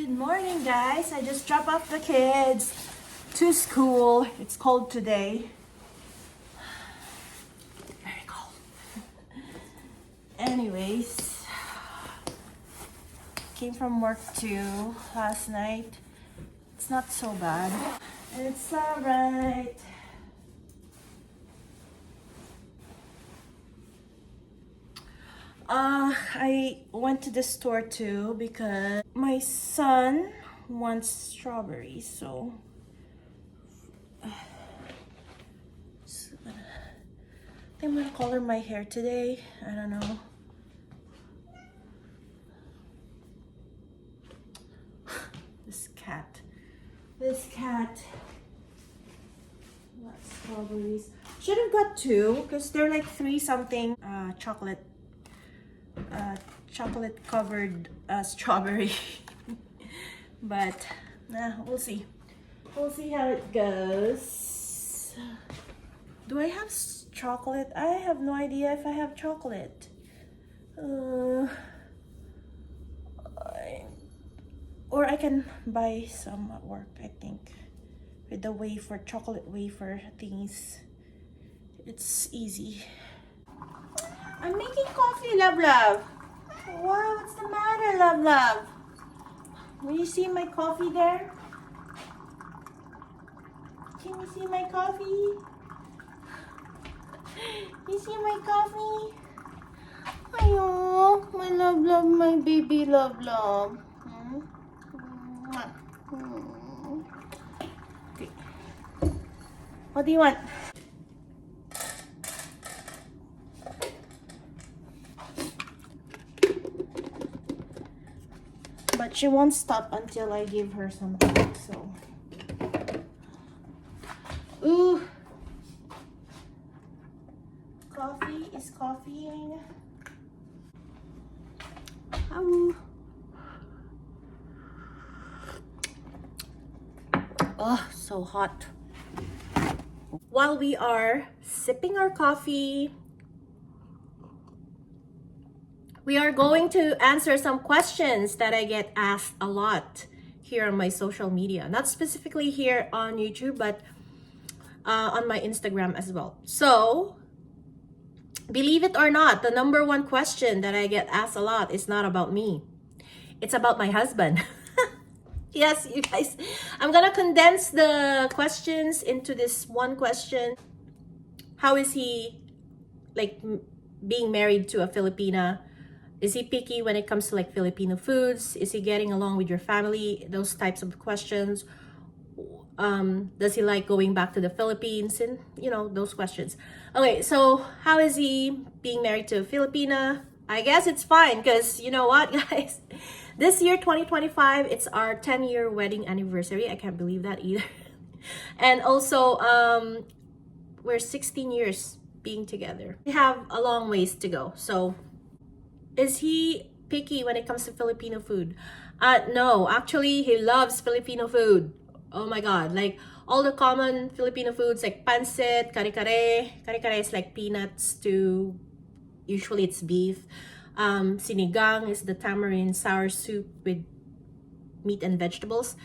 Good morning, guys. I just dropped off the kids to school. It's cold today. Very cold. Anyways, came from work too last night. It's not so bad. It's alright. I went to the store too because my son wants strawberries, so I think I'm gonna color my hair today. I don't know. This cat loves strawberries. Should have got two because they're like 3 something chocolate covered strawberry. But we'll see how it goes. Do I have chocolate? I have no idea if I have chocolate. Or I can buy some at work, I think, with the chocolate wafer thingies. It's easy. I'm making coffee, love. Wow, what's the matter, love? Will you see my coffee there? Can you see my coffee? You see my coffee? Ayo, my love, my baby love. Okay. What do you want? But she won't stop until I give her something, so. Ooh. Coffee is coffeeing. Ow. Oh, so hot. While we are sipping our coffee, we are going to answer some questions that I get asked a lot here on my social media. Not specifically here on YouTube, but on my Instagram as well. So, believe it or not, the number one question that I get asked a lot is not about me. It's about my husband. Yes, you guys, I'm gonna condense the questions into this one question. How is he, like, being married to a Filipina? Is he picky when it comes to like Filipino foods? Is he getting along with your family? Those types of questions. Does he like going back to the Philippines? And those questions. Okay, so how is he being married to a Filipina? I guess it's fine because you know what, guys? This year, 2025, it's our 10-year wedding anniversary. I can't believe that either. And also, we're 16 years being together. We have a long ways to go. So, is he picky when it comes to Filipino food? No, actually, he loves Filipino food. Oh my God, like all the common Filipino foods like pancit, kare-kare. Kare-kare is like peanuts stew. Usually it's beef. Sinigang is the tamarind sour soup with meat and vegetables.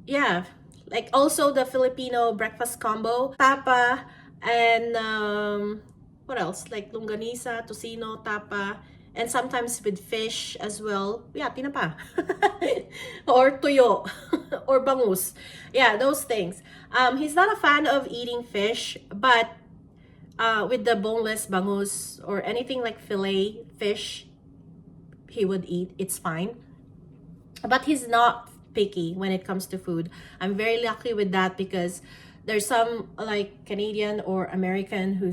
Yeah, like also the Filipino breakfast combo, tapa, and what else? Like longganisa, tocino, tapa, and sometimes with fish as well. Yeah, tinapa. Or tuyo. Or bangus. Yeah, those things. He's not a fan of eating fish, but with the boneless bangus or anything like fillet fish, he would eat. It's fine. But he's not picky when it comes to food. I'm very lucky with that because there's some like Canadian or American who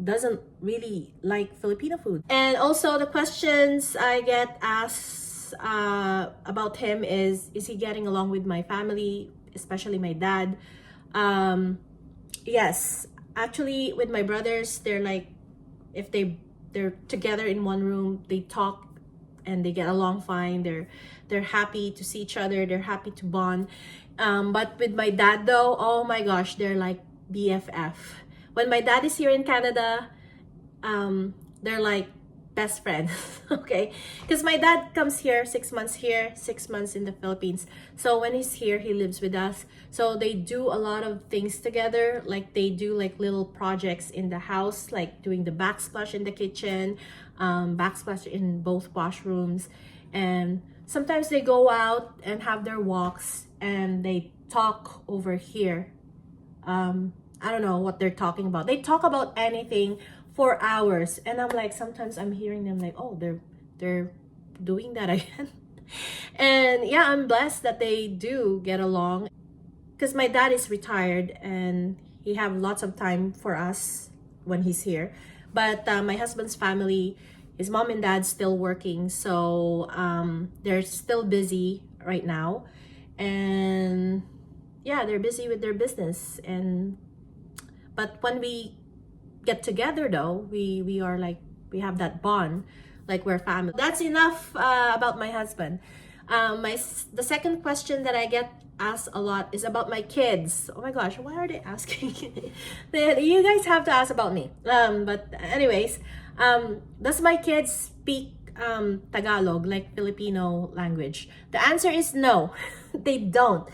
doesn't really like Filipino food. And also the questions I get asked about him is he getting along with my family, especially my dad? Yes, actually with my brothers, they're like, if they're together in one room, they talk and they get along fine. They're happy to see each other, they're happy to bond. But with my dad though, oh my gosh, they're like BFF. When my dad is here in Canada, they're like best friends. Okay, because my dad comes here 6 months here, 6 months in the Philippines. So when he's here, he lives with us, so they do a lot of things together. Like they do like little projects in the house, like doing the backsplash in the kitchen, backsplash in both washrooms, and sometimes they go out and have their walks and they talk over here. I don't know what they're talking about. They talk about anything for hours, and I'm like, sometimes I'm hearing them like, oh, they're doing that again. And yeah, I'm blessed that they do get along, because my dad is retired and he have lots of time for us when he's here. But my husband's family, his mom and dad still working, so they're still busy right now, and yeah, they're busy with their business. And but when we get together though, we are like, we have that bond, like we're family. That's enough about my husband. The second question that I get asked a lot is about my kids. Oh my gosh, why are they asking? You guys have to ask about me. But anyways, does my kids speak Tagalog, like Filipino language? The answer is no. They don't.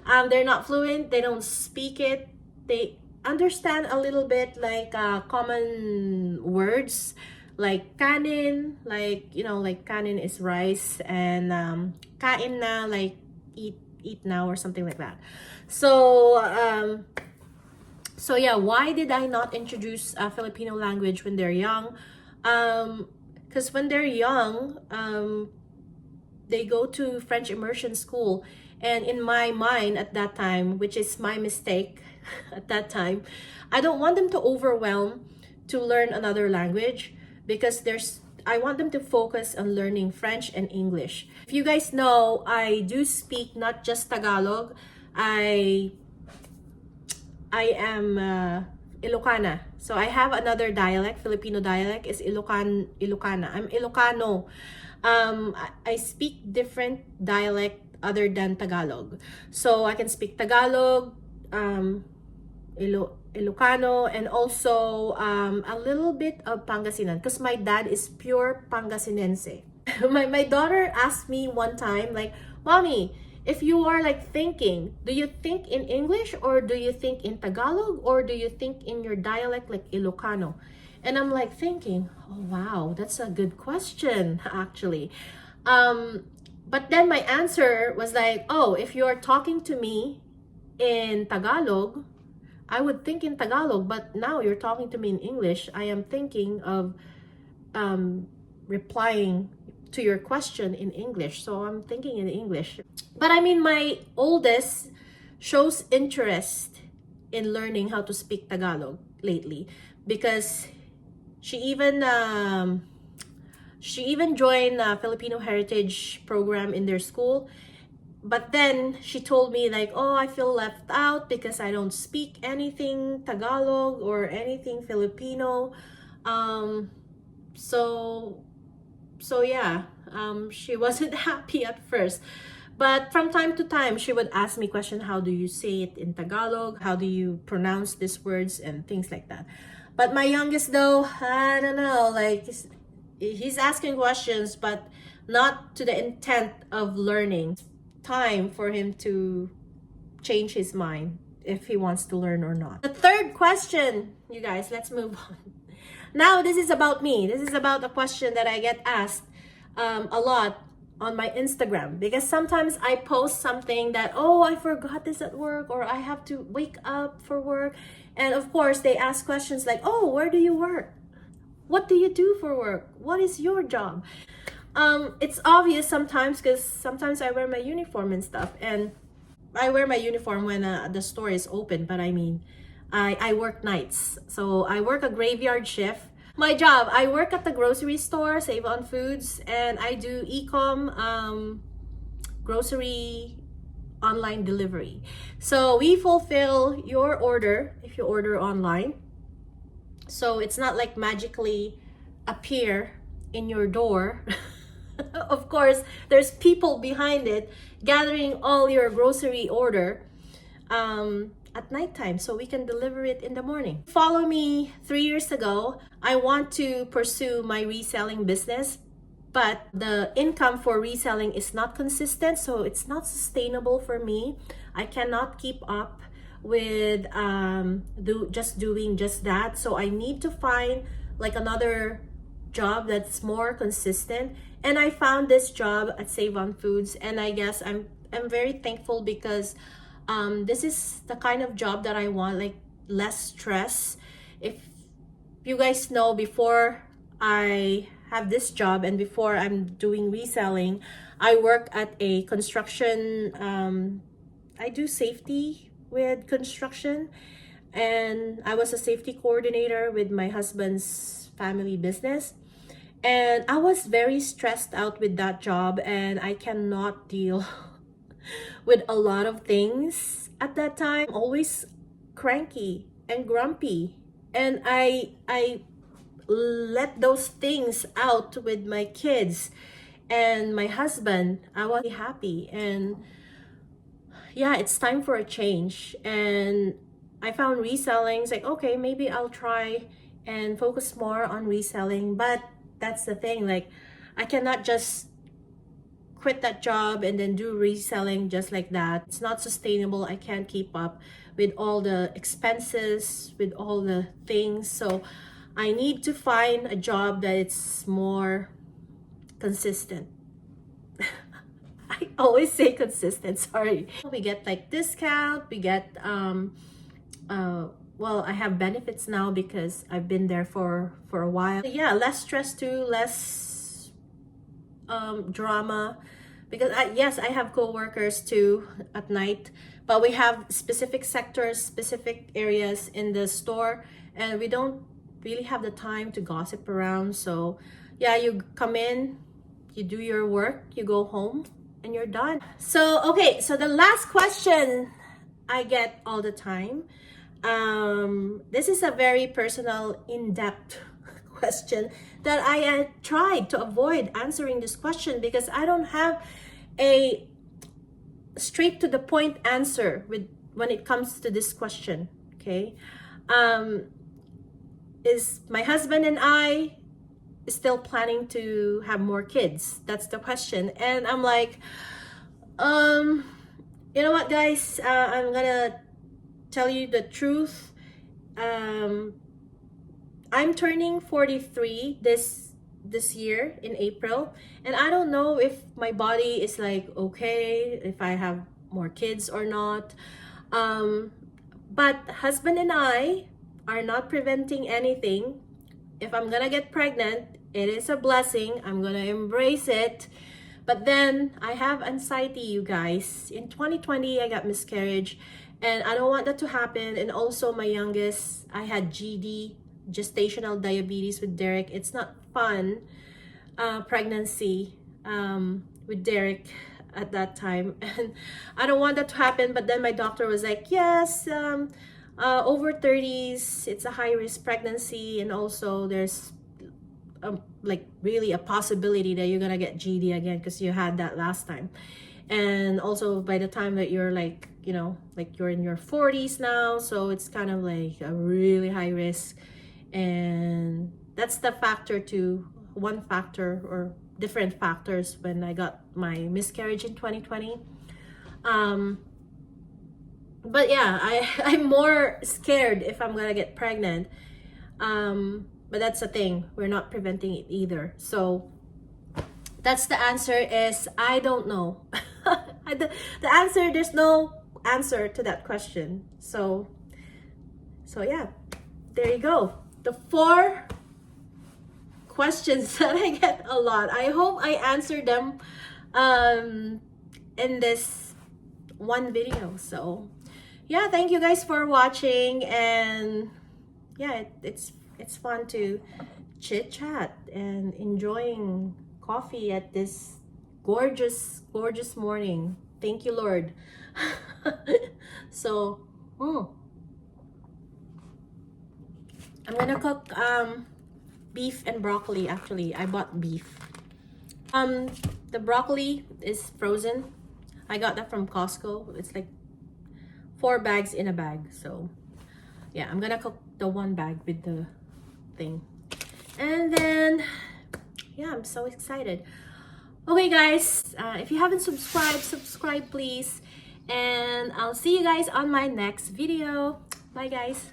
They're not fluent. They don't speak it. They understand a little bit, like common words like kanin, like, you know, like kanin is rice, and kain na, like eat now or something like that. So so yeah, why did I not introduce Filipino language when they're young? Because when they're young, they go to French immersion school, and in my mind at that time, which is my mistake at that time, I don't want them to overwhelm to learn another language, because I want them to focus on learning French and English. If you guys know, I do speak not just Tagalog. I am Ilocana. So I have another dialect. Filipino dialect is Ilocana. I'm Ilocano. I speak different dialect other than Tagalog. So I can speak Tagalog, Ilocano, and also a little bit of Pangasinan, because my dad is pure Pangasinense. my daughter asked me one time, like, Mommy, if you are like thinking, do you think in English, or do you think in Tagalog, or do you think in your dialect like Ilocano? And I'm like thinking, oh wow, that's a good question actually. But then my answer was like, oh, if you're talking to me in Tagalog, I would think in Tagalog, but now you're talking to me in English. I am thinking of replying to your question in English, so I'm thinking in English. But I mean, my oldest shows interest in learning how to speak Tagalog lately, because she even joined a Filipino Heritage program in their school. But then she told me like, oh, I feel left out because I don't speak anything Tagalog or anything Filipino. So yeah, she wasn't happy at first. But from time to time, she would ask me question, how do you say it in Tagalog? How do you pronounce these words and things like that? But my youngest though, I don't know, like he's asking questions, but not to the intent of learning. Time for him to change his mind if he wants to learn or not. The third question, you guys, let's move on. Now this is about me. This is about a question that I get asked a lot on my Instagram, because sometimes I post something that, oh, I forgot this at work, or I have to wake up for work, and of course they ask questions like, oh, where do you work? What do you do for work? What is your job? It's obvious sometimes, because sometimes I wear my uniform and stuff, and I wear my uniform when the store is open, but I mean, I work nights, so I work a graveyard shift. My job, I work at the grocery store, Save on Foods, and I do e-com, grocery online delivery. So we fulfill your order if you order online. So it's not like magically appear in your door. Of course, there's people behind it gathering all your grocery order. at nighttime so we can deliver it in the morning. Follow me 3 years ago. I want to pursue my reselling business, but the income for reselling is not consistent, so it's not sustainable for me. I cannot keep up with doing just that. So I need to find like another job that's more consistent. And I found this job at Save on Foods, and I guess I'm very thankful because this is the kind of job that I want, like less stress. If you guys know, before I have this job and before I'm doing reselling, I work at a construction, I do safety with construction, and I was a safety coordinator with my husband's family business. And I was very stressed out with that job, and I cannot deal with a lot of things at that time. Always cranky and grumpy, and I let those things out with my kids and my husband. I was happy, and yeah, it's time for a change. And I found reselling. It's like, okay, maybe I'll try and focus more on reselling. But that's the thing, like I cannot just quit that job and then do reselling just like that. It's not sustainable. I can't keep up with all the expenses, with all the things. So I need to find a job that it's more consistent. I always say consistent, sorry. We get like discount, we get well, I have benefits now because I've been there for a while. Yeah, less stress too, less drama, because yes, I have co-workers too at night, but we have specific sectors, specific areas in the store, and we don't really have the time to gossip around. So yeah, you come in, you do your work, you go home, and you're done. So okay, so the last question I get all the time, this is a very personal, in-depth question that I tried to avoid answering this question because I don't have a straight to the point answer when it comes to this question. Okay, is my husband and I still planning to have more kids? That's the question. And I'm like, you know what, guys, I'm gonna tell you the truth. I'm turning 43 this year in April, and I don't know if my body is like okay if I have more kids or not. But husband and I are not preventing anything. If I'm gonna get pregnant, it is a blessing. I'm gonna embrace it. But then I have anxiety, you guys. In 2020, I got miscarriage, and I don't want that to happen. And also my youngest, I had GD, gestational diabetes with Derek. It's not fun, pregnancy with Derek at that time. And I don't want that to happen. But then my doctor was like, yes, over 30s, it's a high-risk pregnancy. And also there's like really a possibility that you're gonna get GD again because you had that last time. And also by the time that you're like, you know, like you're in your 40s now, so it's kind of like a really high risk. And that's the factor too, one factor or different factors when I got my miscarriage in 2020. But yeah, I'm more scared if I'm gonna get pregnant. But that's the thing, we're not preventing it either. So that's the answer, is I don't know. The answer, there's no answer to that question. So yeah, there you go. The 4 questions that I get a lot. I hope I answered them in this one video. So yeah, thank you guys for watching, and yeah, it's fun to chit chat and enjoying coffee at this gorgeous morning. Thank you, Lord. So I'm gonna cook beef and broccoli. Actually, I bought beef. The broccoli is frozen. I got that from Costco. It's like 4 bags in a bag. So yeah, I'm gonna cook the 1 bag with the thing. And then yeah, I'm so excited. Okay guys, if you haven't subscribed, subscribe please. And I'll see you guys on my next video. Bye guys.